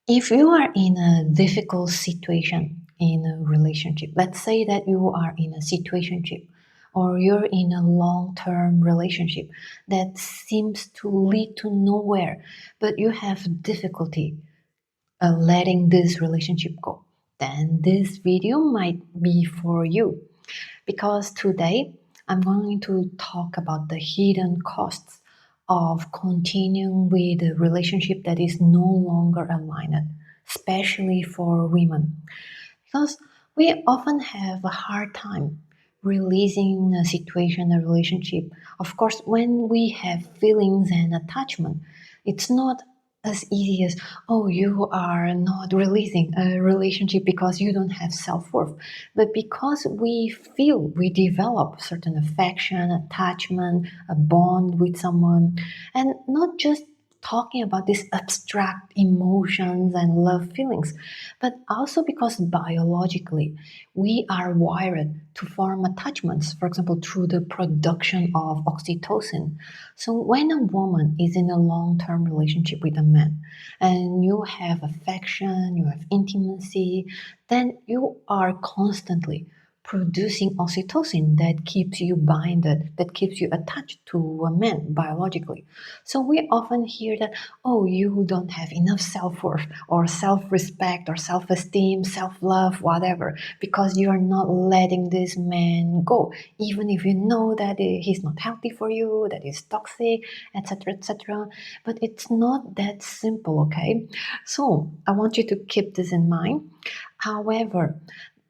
If you are in a difficult situation in a relationship, let's say that you are in a situationship or you're in a long-term relationship that seems to lead to nowhere, but you have difficulty letting this relationship go, then this video might be for you. Because today I'm going to talk about the hidden costs of continuing with a relationship that is no longer aligned, especially for women. Because we often have a hard time releasing a situation, a relationship. Of course, when we have feelings and attachment, it's not as easy as, oh, you are not releasing a relationship because you don't have self worth, but because we feel we develop certain affection, attachment, a bond with someone, and not just talking about these abstract emotions and love feelings, but also because biologically we are wired to form attachments, for example, through the production of oxytocin. So when a woman is in a long term relationship with a man and you have affection, you have intimacy, then you are constantly producing oxytocin that keeps you binded, that keeps you attached to a man biologically. So we often hear that, oh, you don't have enough self worth or self respect or self esteem, self love, whatever, because you're not letting this man go, even if you know that he's not healthy for you, that he's toxic, etc., etc. But it's not that simple, okay? So I want you to keep this in mind. However,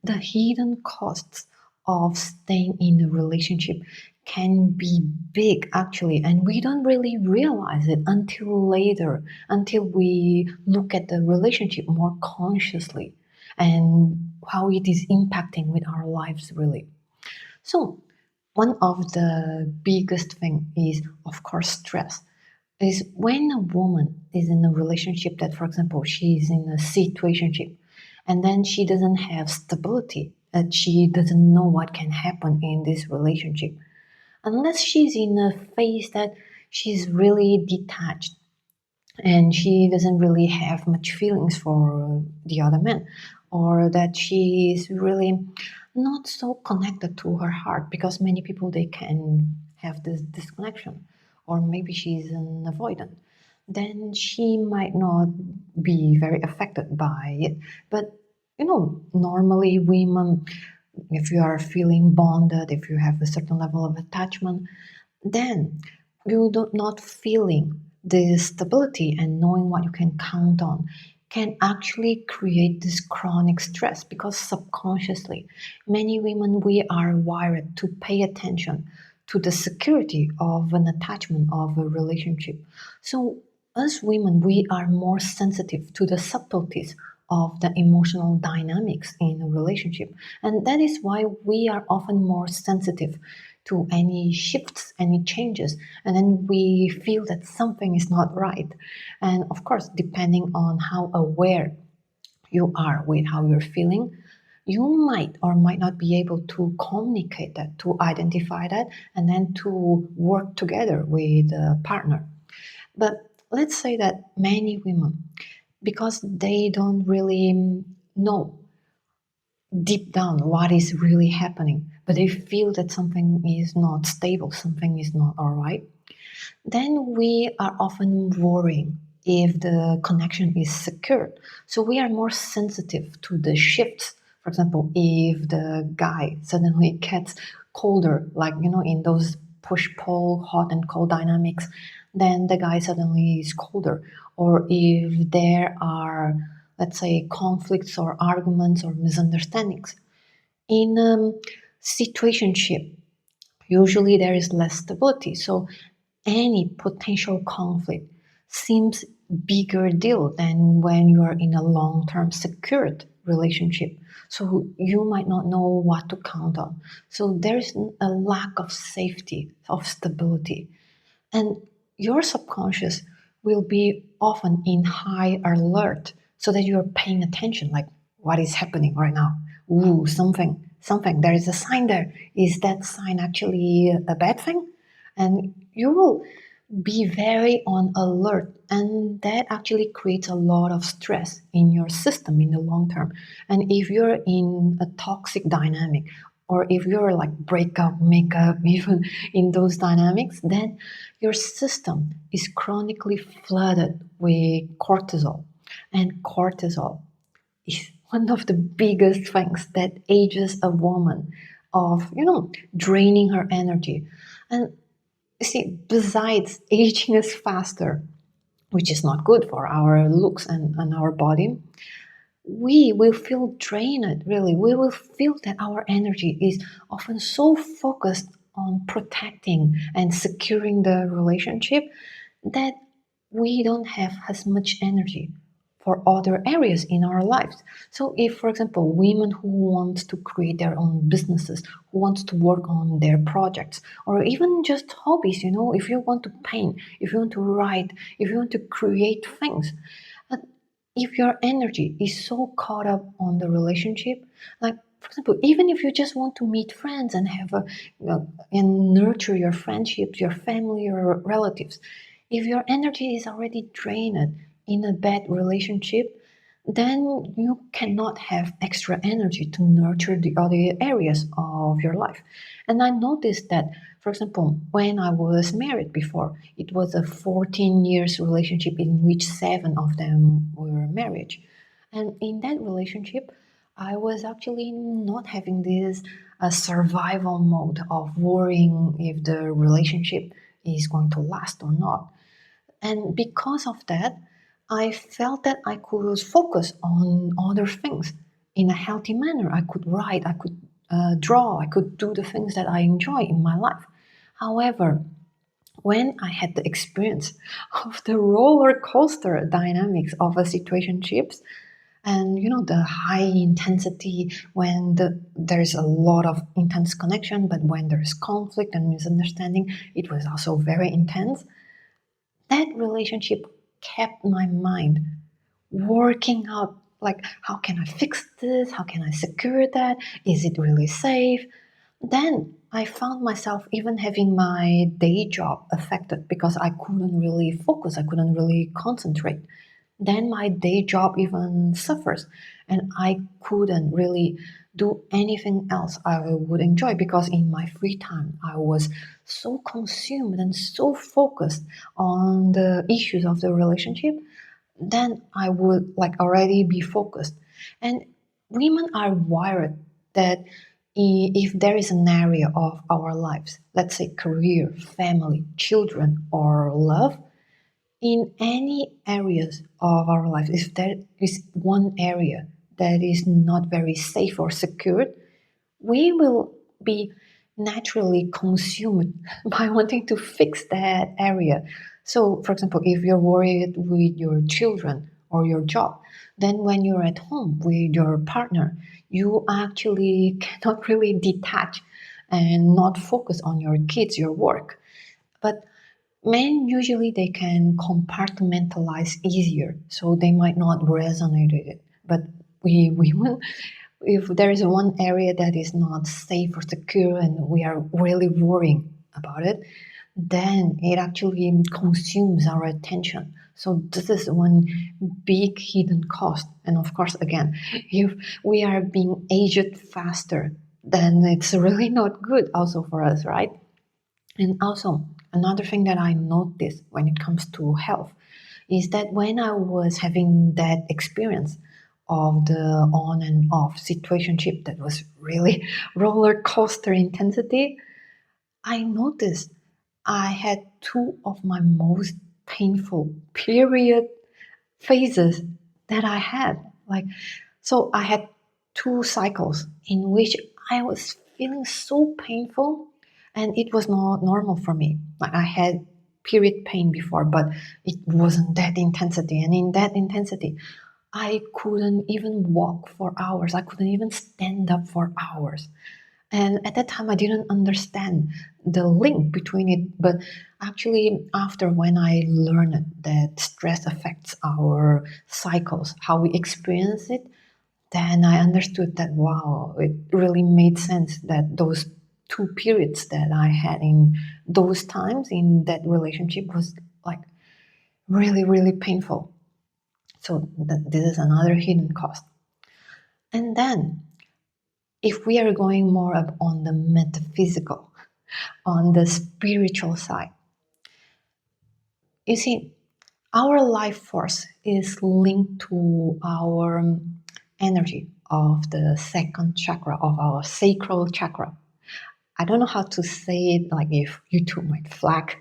the hidden costs of staying in a relationship can be big actually, and we don't really realize it until later, until we look at the relationship more consciously and how it is impacting with our lives really. So one of the biggest thing is of course stress. Is when a woman is in a relationship that, for example, she's in a situationship and then she doesn't have stability, that she doesn't know what can happen in this relationship. Unless she's in a phase that she's really detached and she doesn't really have much feelings for the other man, or that she is really not so connected to her heart, because many people they can have this disconnection, or maybe she's an avoidant, then she might not be very affected by it. But normally women, if you are feeling bonded, if you have a certain level of attachment, then you do not feeling the stability and knowing what you can count on can actually create this chronic stress, because subconsciously many women we are wired to pay attention to the security of an attachment, of a relationship. So as women we are more sensitive to the subtleties of the emotional dynamics in a relationship, and that is why we are often more sensitive to any shifts, any changes, and then we feel that something is not right. And of course, depending on how aware you are with how you're feeling, you might or might not be able to communicate that, to identify that, and then to work together with a partner. But let's say that many women, because they don't really know deep down what is really happening, but they feel that something is not stable, something is not all right, then we are often worrying if the connection is secure. So we are more sensitive to the shifts. For example, if the guy suddenly gets colder, like in those push pull, hot and cold dynamics, then the guy suddenly is colder. Or if there are, let's say, conflicts or arguments or misunderstandings. In situationship, usually there is less stability. So any potential conflict seems bigger deal than when you are in a long-term secured relationship. So you might not know what to count on. So there's a lack of safety, of stability. And your subconscious will be often in high alert so that you're paying attention, like what is happening right now? Ooh, something, there is a sign there. Is that sign actually a bad thing? And you will be very on alert, and that actually creates a lot of stress in your system in the long term. And if you're in a toxic dynamic, or if you're like breakup, makeup, even in those dynamics, then your system is chronically flooded with cortisol. And cortisol is one of the biggest things that ages a woman of, draining her energy. And you see, besides aging us faster, which is not good for our looks and our body, we will feel drained, really. We will feel that our energy is often so focused on protecting and securing the relationship that we don't have as much energy for other areas in our lives. So if, for example, women who want to create their own businesses, who want to work on their projects, or even just hobbies, if you want to paint, if you want to write, if you want to create things, uh, if your energy is so caught up on the relationship, like for example, even if you just want to meet friends and have and nurture your friendships, your family, your relatives, if your energy is already drained in a bad relationship, then you cannot have extra energy to nurture the other areas of your life. And I noticed that, for example, when I was married before, it was a 14 years relationship in which 7 of them were marriage. And in that relationship, I was actually not having this survival mode of worrying if the relationship is going to last or not. And because of that, I felt that I could focus on other things in a healthy manner. I could write, I could draw, I could do the things that I enjoy in my life. However, when I had the experience of the roller coaster dynamics of a situationships, and the high intensity when there's a lot of intense connection, but when there's conflict and misunderstanding, it was also very intense. That relationship kept my mind working out, like, how can I fix this, how can I secure that, is it really safe? Then I found myself even having my day job affected because I couldn't really focus, I couldn't really concentrate. Then my day job even suffers, and I couldn't really do anything else I would enjoy because in my free time I was so consumed and so focused on the issues of the relationship. Then I would like already be focused. And women are wired that if there is an area of our lives, let's say career, family, children, or love, in any areas of our life, if there is one area that is not very safe or secured, we will be naturally consumed by wanting to fix that area. So, for example, if you're worried with your children or your job, then when you're at home with your partner, you actually cannot really detach and not focus on your kids, your work. But men usually they can compartmentalize easier, so they might not resonate with it. But we women, if there is one area that is not safe or secure and we are really worrying about it, then it actually consumes our attention. So this is one big hidden cost. And of course, again, if we are being aged faster, then it's really not good also for us, right? And also, another thing that I noticed when it comes to health is that when I was having that experience of the on and off situationship that was really roller coaster intensity, I noticed I had two of my most painful period phases that I had. Like, so I had two cycles in which I was feeling so painful, and it was not normal for me. Like, I had period pain before, but it wasn't that intensity. And in that intensity, I couldn't even walk for hours. I couldn't even stand up for hours. And at that time, I didn't understand the link between it. But actually, after when I learned that stress affects our cycles, how we experience it, then I understood that, wow, it really made sense that those two periods that I had in those times in that relationship was like really, really painful. So this is another hidden cost. And then if we are going more up on the metaphysical, on the spiritual side, you see, our life force is linked to our energy of the second chakra, of our sacral chakra. I don't know how to say it, like if YouTube might flag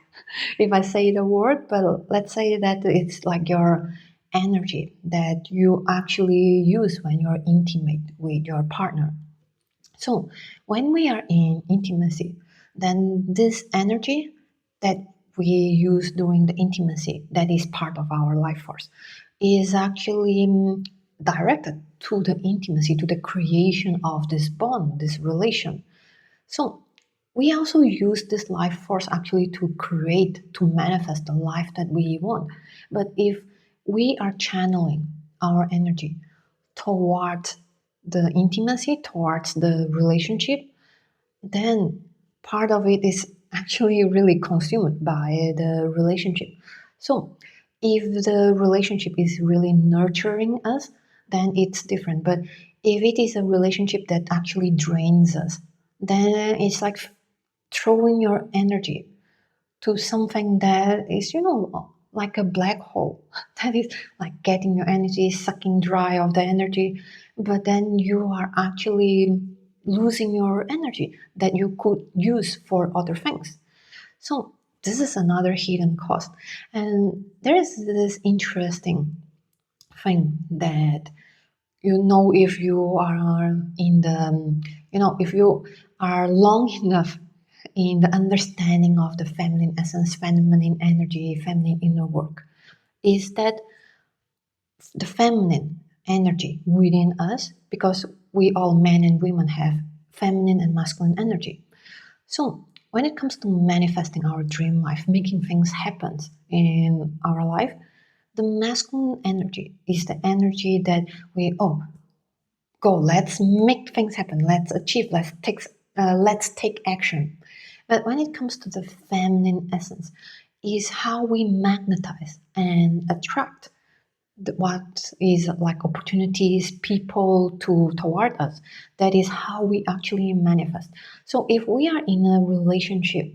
if I say the word, but let's say that it's like your energy that you actually use when you're intimate with your partner. So when we are in intimacy, then this energy that we use during the intimacy, that is part of our life force, is actually directed to the intimacy, to the creation of this bond, this relation. So we also use this life force actually to create, to manifest the life that we want. But if we are channeling our energy towards the intimacy, towards the relationship, then part of it is actually really consumed by the relationship. So if the relationship is really nurturing us, then it's different. But if it is a relationship that actually drains us, then it's like throwing your energy to something that is, like a black hole. That is like getting your energy, sucking dry of the energy, but then you are actually losing your energy that you could use for other things. So this is another hidden cost. And there is this interesting thing that if you are in the if you are long enough in the understanding of the feminine essence, feminine energy, feminine inner work, is that the feminine energy within us, because we all men and women have feminine and masculine energy. So when it comes to manifesting our dream life, making things happen in our life, the masculine energy is the energy that we go, let's make things happen, let's achieve, let's take action. But when it comes to the feminine essence, is how we magnetize and attract what is like opportunities, people toward us. That is how we actually manifest. So if we are in a relationship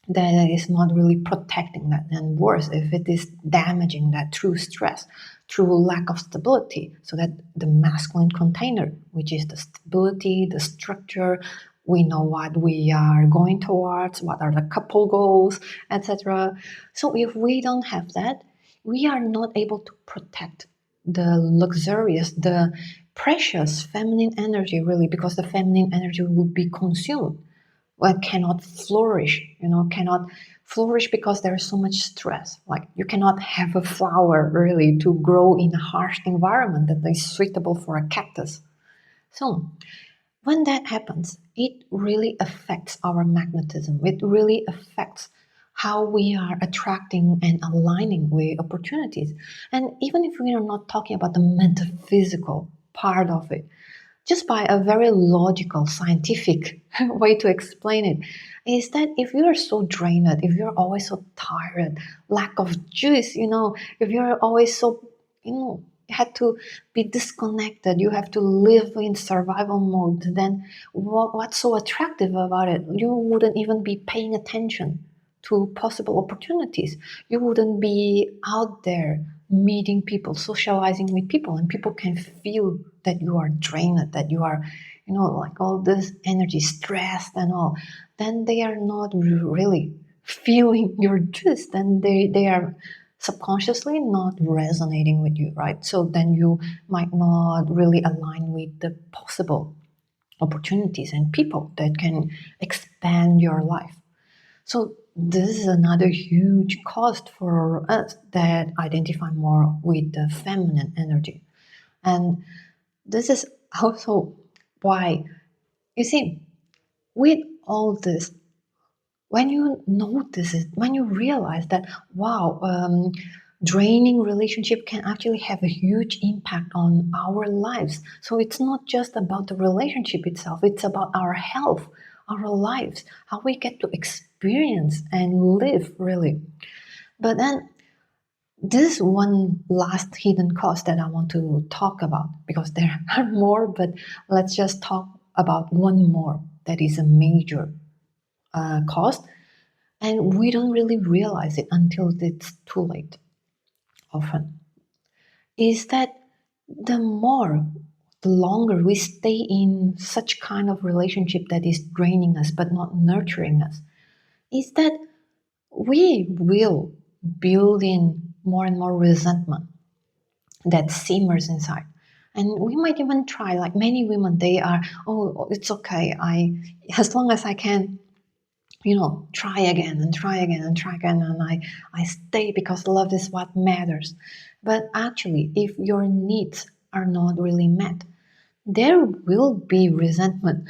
that is not really protecting that, and worse, if it is damaging that through stress, through lack of stability, so that the masculine container, which is the stability, the structure, we know what we are going towards, what are the couple goals, etc. So if we don't have that, we are not able to protect the luxurious, the precious feminine energy, really, because the feminine energy would be consumed, well, cannot flourish, cannot flourish because there's so much stress. Like you cannot have a flower really to grow in a harsh environment that is suitable for a cactus. So when that happens, it really affects our magnetism. It really affects how we are attracting and aligning with opportunities. And even if we are not talking about the metaphysical part of it, just by a very logical, scientific way to explain it, is that if you are so drained, if you're always so tired, lack of juice, if you're always so, had to be disconnected, you have to live in survival mode, then what's so attractive about it? You wouldn't even be paying attention to possible opportunities. You wouldn't be out there meeting people, socializing with people, and people can feel that you are drained, that you are, like all this energy, stressed and all. Then they are not really feeling your juice. Then they are subconsciously not resonating with you, right? So then you might not really align with the possible opportunities and people that can expand your life. So this is another huge cost for us that identify more with the feminine energy. And this is also why, you see, with all this, when you notice it, when you realize that, wow, draining relationship can actually have a huge impact on our lives. So it's not just about the relationship itself, it's about our health, our lives, how we get to experience and live really. But then this one last hidden cost that I want to talk about, because there are more, but let's just talk about one more that is a major cost, and we don't really realize it until it's too late often, is that the more, the longer we stay in such kind of relationship that is draining us but not nurturing us, is that we will build in more and more resentment that simmers inside. And we might even try, like many women, they are, oh, it's okay. As long as I can, try again and try again and try again, and I stay because love is what matters. But actually, if your needs are not really met, there will be resentment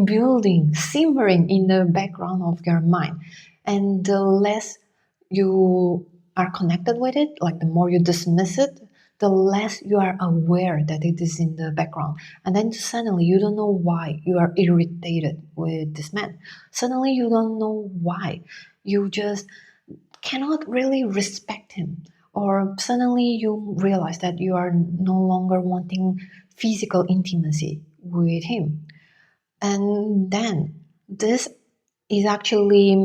building, simmering in the background of your mind. And the less you are connected with it, like the more you dismiss it, the less you are aware that it is in the background. And then suddenly you don't know why you are irritated with this man. Suddenly you don't know why. You just cannot really respect him. Or suddenly you realize that you are no longer wanting physical intimacy with him. And then this is actually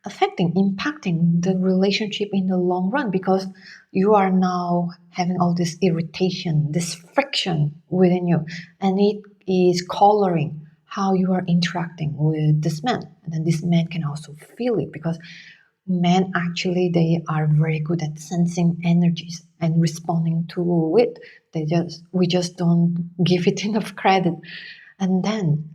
impacting the relationship in the long run, because you are now having all this irritation, this friction within you, and it is coloring how you are interacting with this man. And then this man can also feel it, because men actually, they are very good at sensing energies and responding to it. We just don't give it enough credit. And then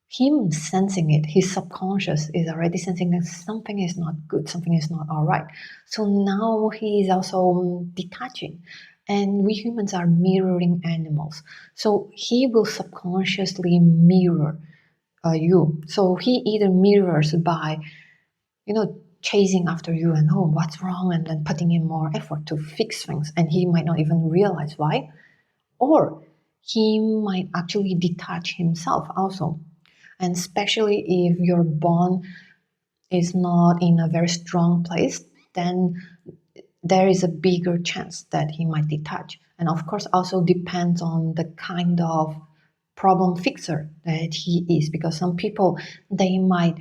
him sensing it, his subconscious is already sensing that something is not good, something is not all right. So now he is also detaching. And we humans are mirroring animals. So he will subconsciously mirror you. So he either mirrors by, chasing after you and, oh, what's wrong? And then putting in more effort to fix things. And he might not even realize why. Or he might actually detach himself also. And especially if your bond is not in a very strong place, then there is a bigger chance that he might detach. And of course, also depends on the kind of problem fixer that he is, because some people, they might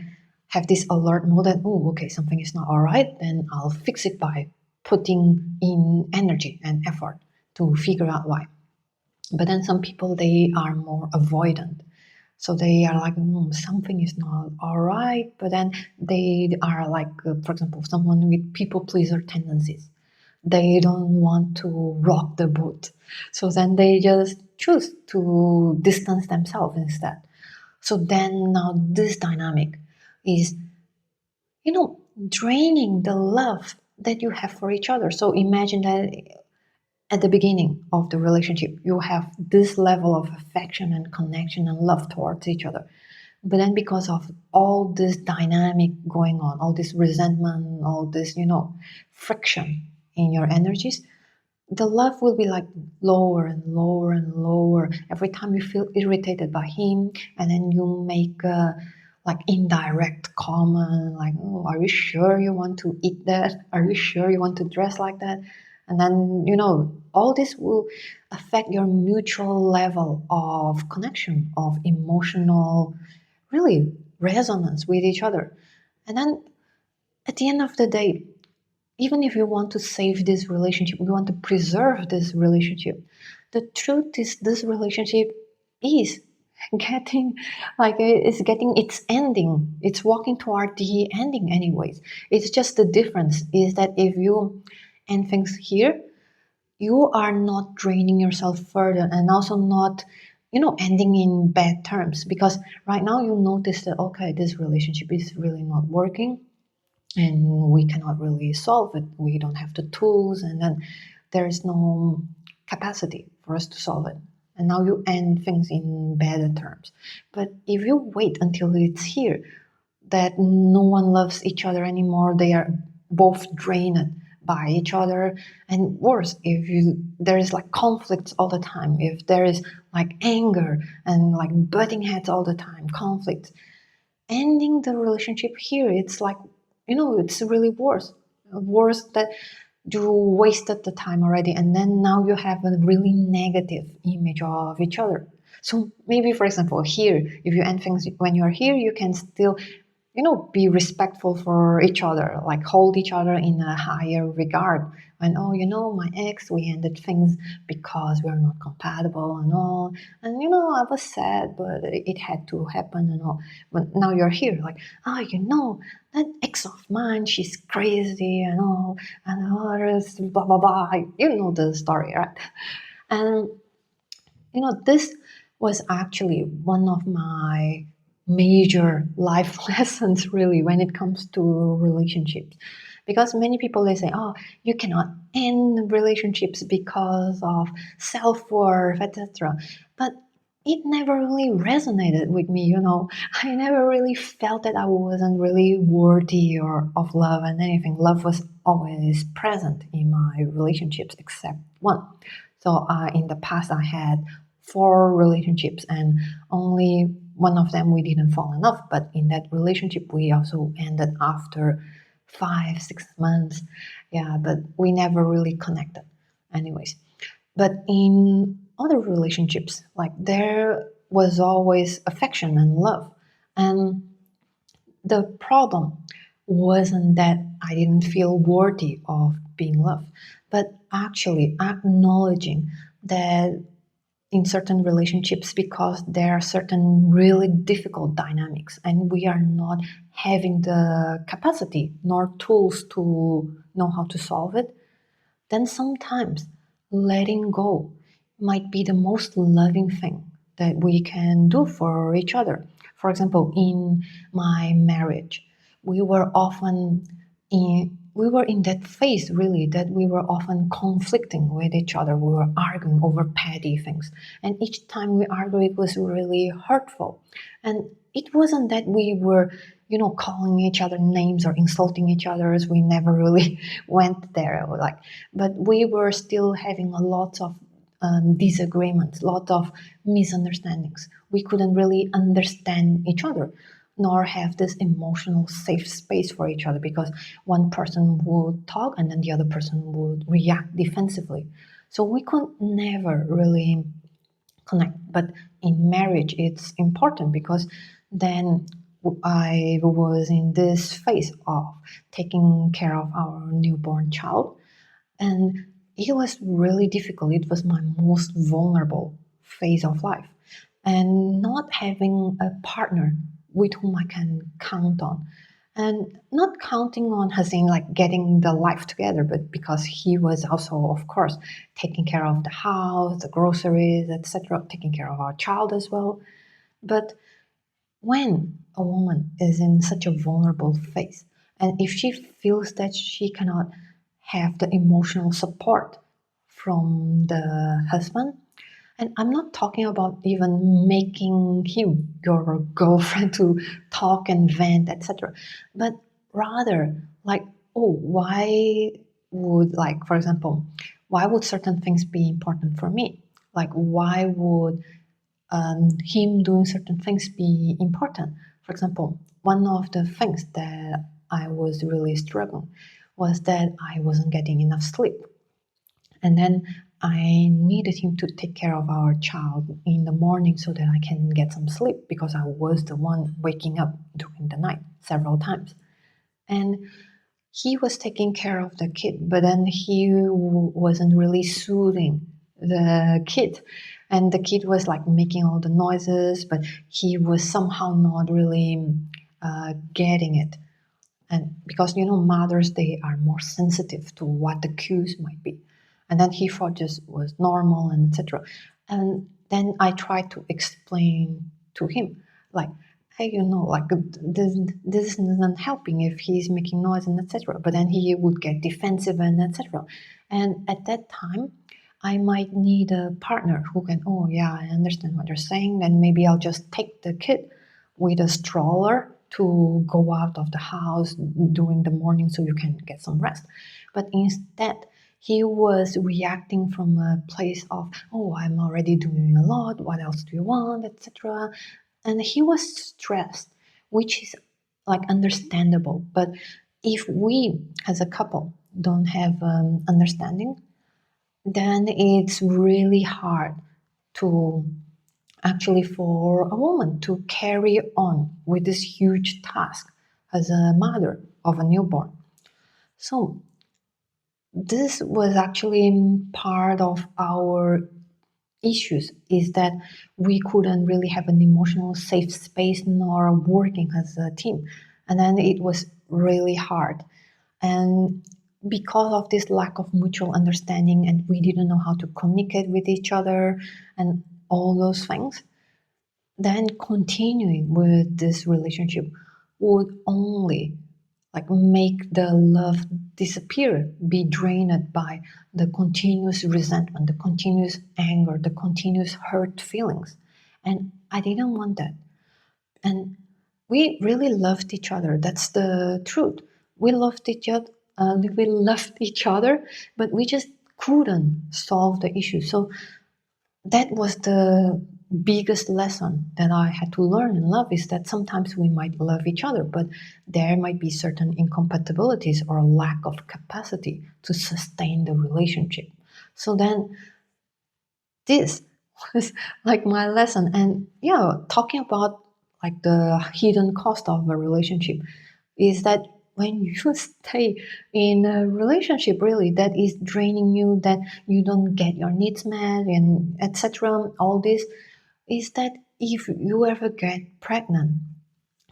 have this alert mode that, oh, okay, something is not all right, then I'll fix it by putting in energy and effort to figure out why. But then some people, they are more avoidant. So they are like, something is not all right. But then they are like, for example, someone with people pleaser tendencies. They don't want to rock the boat. So then they just choose to distance themselves instead. So then now this dynamic is, draining the love that you have for each other. So imagine that at the beginning of the relationship, you have this level of affection and connection and love towards each other. But then because of all this dynamic going on, all this resentment, all this, friction in your energies, the love will be like lower and lower and lower every time you feel irritated by him. And then you make like indirect comment like, oh, are you sure you want to eat that? Are you sure you want to dress like that? And then, all this will affect your mutual level of connection, of emotional, really, resonance with each other. And then at the end of the day, even if you want to save this relationship, you want to preserve this relationship, the truth is this relationship is getting it's getting its ending. It's walking toward the ending anyways. It's just the difference is that if you end things here, you are not draining yourself further and also not, ending in bad terms, because right now you notice that, okay, this relationship is really not working and we cannot really solve it. We don't have the tools, and then there is no capacity for us to solve it. And now you end things in better terms. But if you wait until it's here, that no one loves each other anymore, they are both drained by each other, and worse, if there is like conflicts all the time, if there is like anger and like butting heads all the time, conflicts, ending the relationship here, it's like, it's really worse that you wasted the time already, and then now you have a really negative image of each other. So maybe, for example, here, if you end things when you're here, you can still, be respectful for each other, like hold each other in a higher regard. And oh, my ex, we ended things because we're not compatible and all. And I was sad, but it had to happen and all. But now you're here, like, oh, that ex of mine, she's crazy and all, and others, blah blah blah. You know the story, right? And this was actually one of my major life lessons, really, when it comes to relationships. Because many people, they say, oh, you cannot end relationships because of self-worth, etc. But it never really resonated with me. I never really felt that I wasn't really worthy or of love and anything. Love was always present in my relationships except one. So in the past, I had 4 relationships, and only one of them we didn't fall in love. But in that relationship, we also ended after 5, 6 months. Yeah, but we never really connected. Anyways, but in other relationships, like there was always affection and love, and the problem wasn't that I didn't feel worthy of being loved, but actually acknowledging that in certain relationships, because there are certain really difficult dynamics and we are not having the capacity nor tools to know how to solve it, then sometimes letting go might be the most loving thing that we can do for each other. For example, in my marriage, we were in that phase, really, that we were often conflicting with each other. We were arguing over petty things, and each time we argued, it was really hurtful. And it wasn't that we were calling each other names or insulting each other, as we never really went there, like, but we were still having a lot of disagreements, a lot of misunderstandings. We couldn't really understand each other, nor have this emotional safe space for each other, because one person would talk and then the other person would react defensively. So we could never really connect. But in marriage, it's important, because then I was in this phase of taking care of our newborn child, and it was really difficult. It was my most vulnerable phase of life. And not having a partner with whom I can count on. And not counting on Hussein like getting the life together, but because he was also, of course, taking care of the house, the groceries, etc., taking care of our child as well. But when a woman is in such a vulnerable phase, and if she feels that she cannot have the emotional support from the husband, and I'm not talking about even making him your girlfriend to talk and vent, etc., but rather like, oh, why would, like, for example, why would certain things be important for me? Like, why would him doing certain things be important? For example, one of the things that I was really struggling was that I wasn't getting enough sleep. And then I needed him to take care of our child in the morning so that I can get some sleep, because I was the one waking up during the night several times. And he was taking care of the kid, but then he wasn't really soothing the kid. And the kid was like making all the noises, but he was somehow not really getting it. And because mothers, they are more sensitive to what the cues might be, and then he thought just was normal and etc. And then I tried to explain to him, like, hey, like, this isn't helping if he's making noise and etc. But then he would get defensive and etc. And at that time, I might need a partner who can, oh yeah, I understand what you're saying, then maybe I'll just take the kid with a stroller to go out of the house during the morning so you can get some rest. But instead, he was reacting from a place of, oh, I'm already doing a lot, what else do you want, etc. And he was stressed, which is like understandable. But if we as a couple don't have understanding, then it's really hard to actually for a woman to carry on with this huge task as a mother of a newborn. So this was actually part of our issues, is that we couldn't really have an emotional safe space nor working as a team, and then it was really hard. And because of this lack of mutual understanding, and we didn't know how to communicate with each other and all those things, then continuing with this relationship would only like make the love disappear, be drained by the continuous resentment, the continuous anger, the continuous hurt feelings. And I didn't want that. And we really loved each other. That's the truth. We loved each other. We loved each other, but we just couldn't solve the issue. So that was the biggest lesson that I had to learn in love, is that sometimes we might love each other, but there might be certain incompatibilities or lack of capacity to sustain the relationship. So then this was like my lesson. And yeah, talking about like the hidden cost of a relationship is that when you stay in a relationship really that is draining you, that you don't get your needs met and etc., all this, is that if you ever get pregnant,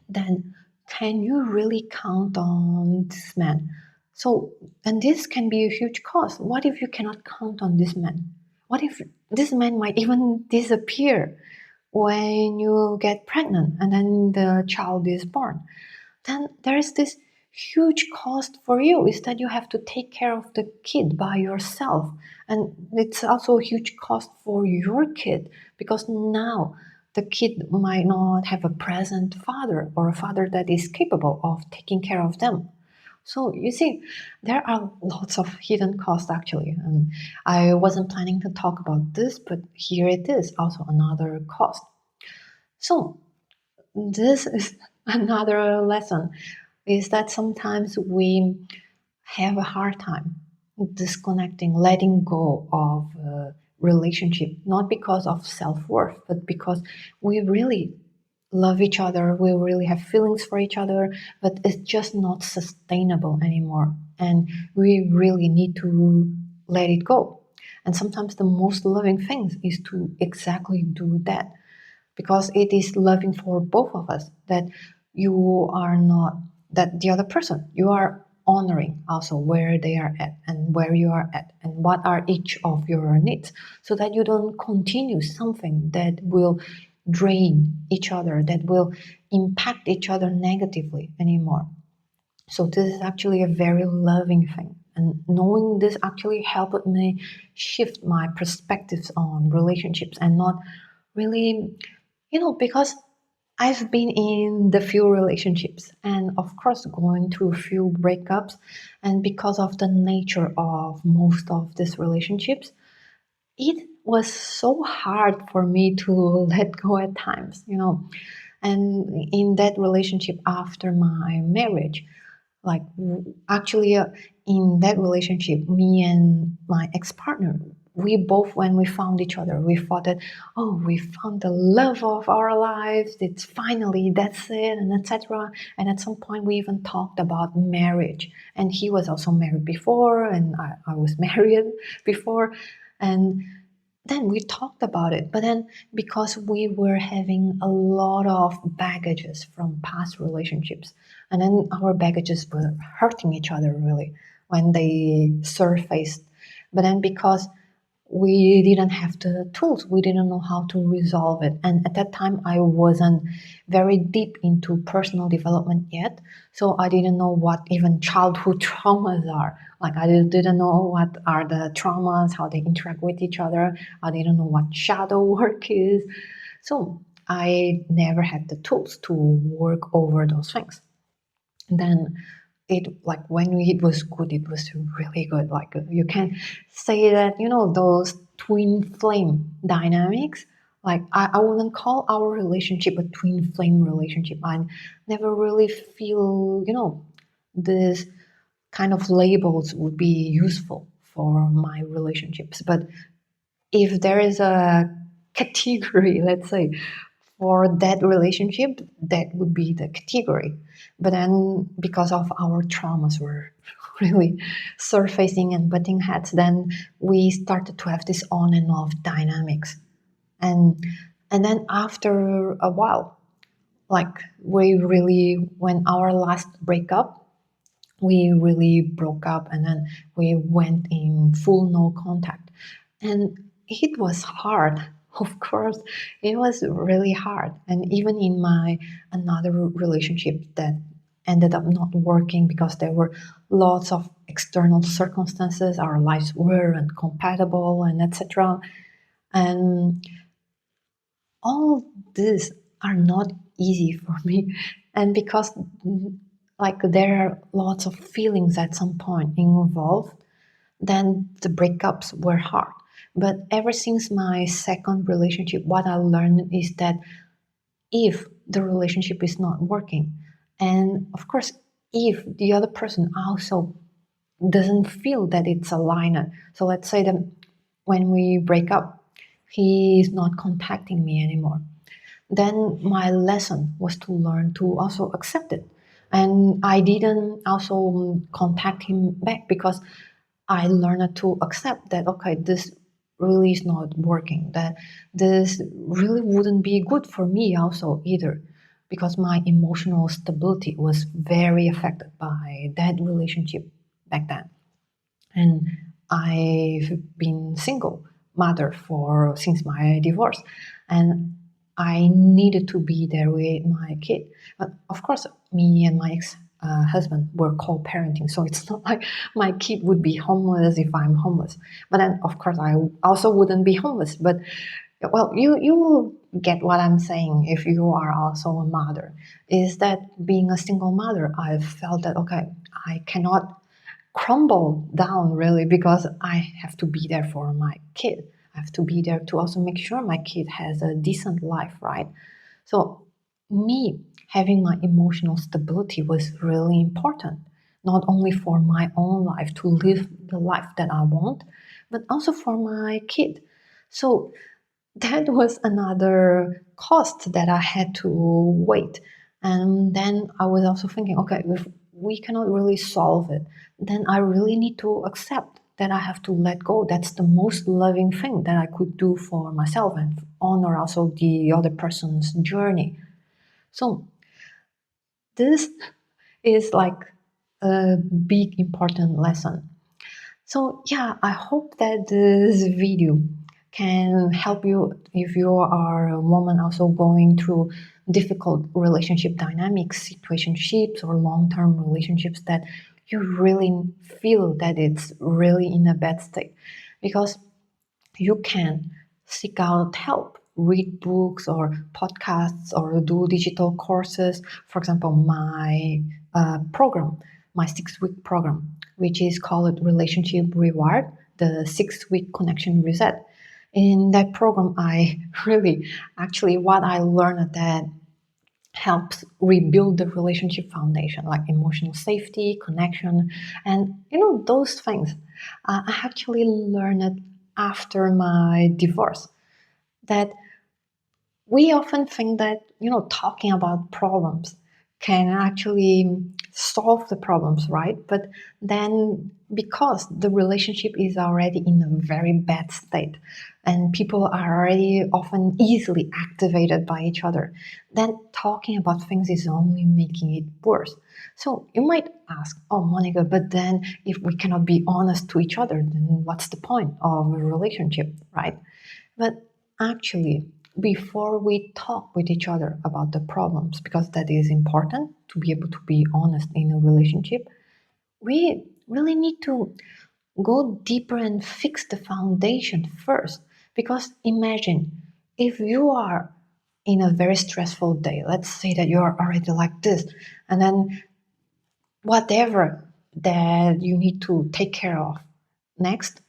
then can you really count on this man? So, and this can be a huge cost. What if you cannot count on this man? What if this man might even disappear when you get pregnant and then the child is born? Then there is this huge cost for you, is that you have to take care of the kid by yourself. And it's also a huge cost for your kid, because now the kid might not have a present father or a father that is capable of taking care of them. So you see, there are lots of hidden costs actually. And I wasn't planning to talk about this, but here it is, also another cost. So this is another lesson, is that sometimes we have a hard time disconnecting, letting go of a relationship, not because of self-worth, but because we really love each other, we really have feelings for each other, but it's just not sustainable anymore. And we really need to let it go. And sometimes the most loving thing is to exactly do that, because it is loving for both of us, that you are not, that the other person, you are honoring also where they are at and where you are at and what are each of your needs, so that you don't continue something that will drain each other, that will impact each other negatively anymore. So this is actually a very loving thing. And knowing this actually helped me shift my perspectives on relationships, and not really, because I've been in the few relationships and, of course, going through a few breakups. And because of the nature of most of these relationships, it was so hard for me to let go at times. And in that relationship after my marriage, like actually in that relationship, me and my ex-partner, we both, when we found each other, we thought that, oh, we found the love of our lives, it's finally, that's it, and etc. And at some point we even talked about marriage, and he was also married before, and I was married before. And then we talked about it, but then because we were having a lot of baggages from past relationships, and then our baggages were hurting each other really when they surfaced. But then because we didn't have the tools, we didn't know how to resolve it. And at that time, I wasn't very deep into personal development yet. So I didn't know what even childhood traumas are. Like, I didn't know what are the traumas, how they interact with each other. I didn't know what shadow work is. So I never had the tools to work over those things. And then it, like, when it was good, it was really good. Like, you can say that, those twin flame dynamics, Like I wouldn't call our relationship a twin flame relationship. I never really feel, this kind of labels would be useful for my relationships. But if there is a category, let's say, for that relationship, that would be the category. But then because of our traumas were really surfacing and butting heads, then we started to have this on and off dynamics. And and then after a while, like we really, when our last breakup, we really broke up and then we went in full no contact. And it was hard. Of course, it was really hard. And even in my another relationship that ended up not working because there were lots of external circumstances, our lives weren't compatible and etc. And all these are not easy for me. And because like there are lots of feelings at some point involved, then the breakups were hard. But ever since my second relationship, what I learned is that if the relationship is not working, and of course if the other person also doesn't feel that it's aligned, so let's say that when we break up, he is not contacting me anymore, then my lesson was to learn to also accept it. And I didn't also contact him back because I learned to accept that, okay, this really is not working, that this really wouldn't be good for me also either, because my emotional stability was very affected by that relationship back then. And I've been single mother for since my divorce, and I needed to be there with my kid. But of course, me and my ex husband were co-parenting, so it's not like my kid would be homeless if I'm homeless. But then, of course, I also wouldn't be homeless. But well, you will get what I'm saying if you are also a mother. Is that being a single mother, I felt that okay, I cannot crumble down really because I have to be there for my kid. I have to be there to also make sure my kid has a decent life, right? So, me having my emotional stability was really important, not only for my own life to live the life that I want, but also for my kid. So, that was another cost that I had to wait. And then I was also thinking, okay, if we cannot really solve it, then I really need to accept that I have to let go. That's the most loving thing that I could do for myself and honor also the other person's journey. So this is like a big important lesson. So yeah, I hope that this video can help you if you are a woman also going through difficult relationship dynamics, situationships or long-term relationships that you really feel that it's really in a bad state. Because you can seek out help, read books or podcasts or do digital courses. For example, my program, my 6 week program, which is called Relationship Reward, the 6 week connection reset. In that program, I really actually what I learned that helps rebuild the relationship foundation like emotional safety, connection, and those things. I actually learned it after my divorce that we often think that talking about problems can actually solve the problems, right? But then because the relationship is already in a very bad state and people are already often easily activated by each other, then talking about things is only making it worse. So you might ask, oh Monica, but then if we cannot be honest to each other, then what's the point of a relationship, right? But actually, before we talk with each other about the problems, because that is important to be able to be honest in a relationship, we really need to go deeper and fix the foundation first. Because imagine if you are in a very stressful day, let's say that you're already like this, and then whatever that you need to take care of next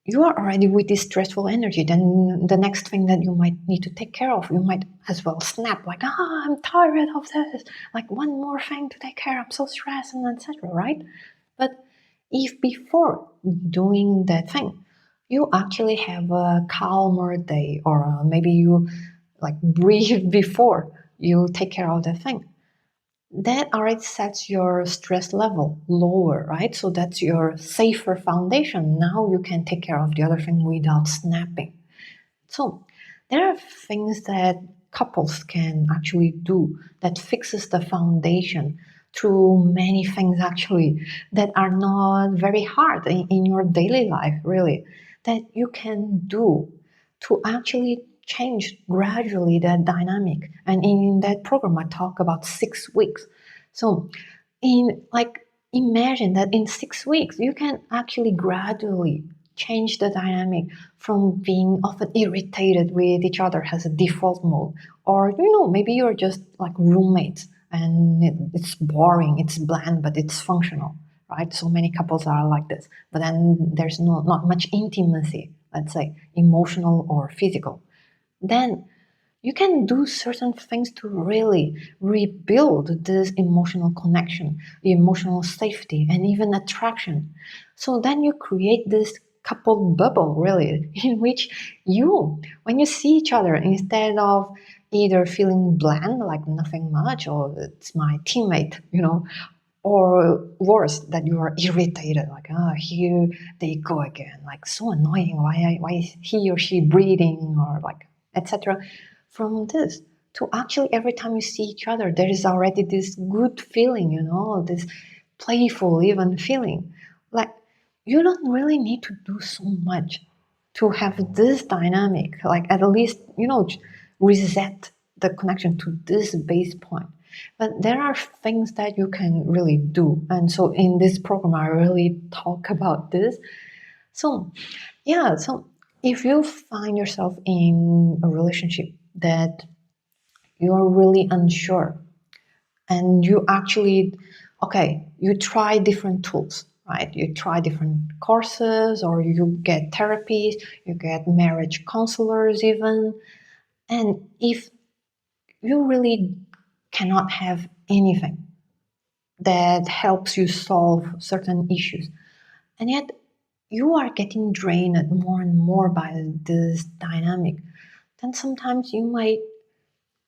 you are already with this stressful energy, then the next thing that you might need to take care of, you might as well snap like, I'm tired of this, like one more thing to take care, I'm so stressed and etc. Right? But if before doing that thing, you actually have a calmer day, or maybe you like breathe before you take care of that thing, that already sets your stress level lower, right? So that's your safer foundation. Now you can take care of the other thing without snapping. So there are things that couples can actually do that fixes the foundation through many things actually that are not very hard in your daily life, really, that you can do to actually change gradually that dynamic. And in that program I talk about 6 weeks. So in like imagine that in 6 weeks you can actually gradually change the dynamic from being often irritated with each other as a default mode, or maybe you're just like roommates and it's boring, it's bland, but it's functional, right? So many couples are like this, but then there's not much intimacy, let's say emotional or physical. Then you can do certain things to really rebuild this emotional connection, emotional safety, and even attraction. So then you create this couple bubble, really, in which when you see each other, instead of either feeling bland, like nothing much, or it's my teammate, or worse, that you are irritated, like, here they go again, like so annoying. Why is he or she breathing, or like, etc. From this to actually every time you see each other, there is already this good feeling, this playful even feeling. Like you don't really need to do so much to have this dynamic, like at least, reset the connection to this base point. But there are things that you can really do. And so in this program, I really talk about this. So, yeah, so if you find yourself in a relationship that you're really unsure, and you actually, okay, you try different tools, right? You try different courses, or you get therapies, you get marriage counselors even. And if you really cannot have anything that helps you solve certain issues, and yet you are getting drained more and more by this dynamic, then sometimes you might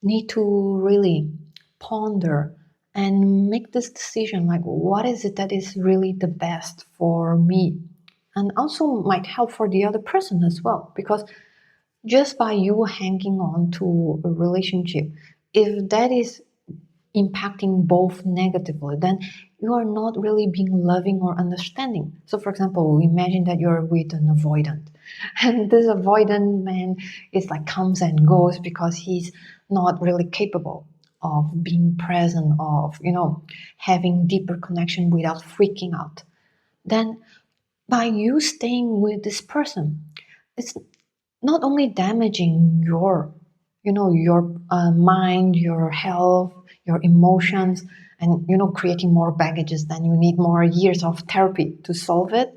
need to really ponder and make this decision, like what is it that is really the best for me, and also might help for the other person as well. Because just by you hanging on to a relationship, if that is impacting both negatively, then you are not really being loving or understanding. So, for example, imagine that you're with an avoidant, and this avoidant man is like comes and goes because he's not really capable of being present, of having deeper connection without freaking out. Then, by you staying with this person, it's not only damaging your mind, your health, your emotions, and creating more baggages, then you need more years of therapy to solve it,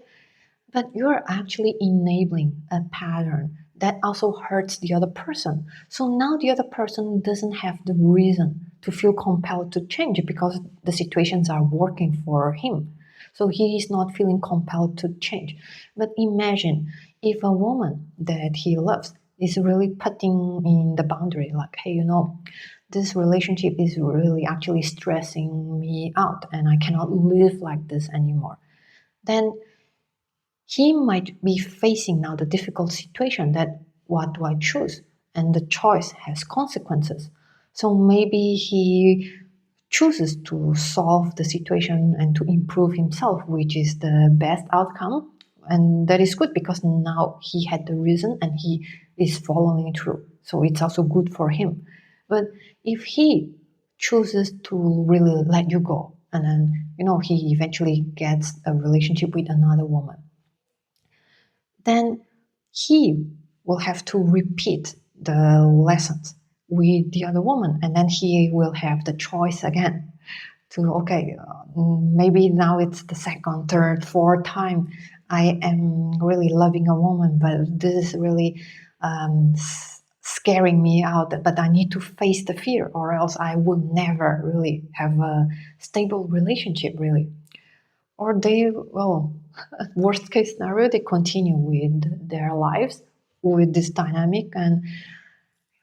but you're actually enabling a pattern that also hurts the other person. So now the other person doesn't have the reason to feel compelled to change because the situations are working for him. So he is not feeling compelled to change. But imagine if a woman that he loves is really putting in the boundary, like, hey, this relationship is really actually stressing me out and I cannot live like this anymore. Then he might be facing now the difficult situation that what do I choose? And the choice has consequences. So maybe he chooses to solve the situation and to improve himself, which is the best outcome. And that is good because now he had the reason and he is following through. So it's also good for him. But if he chooses to really let you go, and then, he eventually gets a relationship with another woman, then he will have to repeat the lessons with the other woman, and then he will have the choice again to, okay, maybe now it's the second, third, fourth time I am really loving a woman, but this is really scaring me out. But I need to face the fear, or else I would never really have a stable relationship, really. Or they, well, worst case scenario, they continue with their lives with this dynamic. And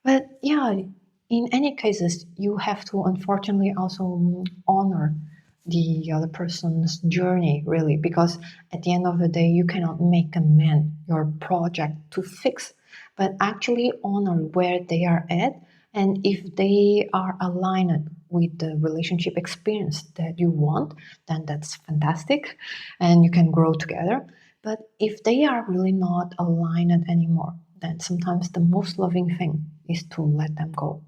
but yeah, in any cases, you have to unfortunately also honor the other person's journey, really, because at the end of the day, you cannot make a man your project to fix, but actually honor where they are at. And if they are aligned with the relationship experience that you want, then that's fantastic and you can grow together. But if they are really not aligned anymore, then sometimes the most loving thing is to let them go.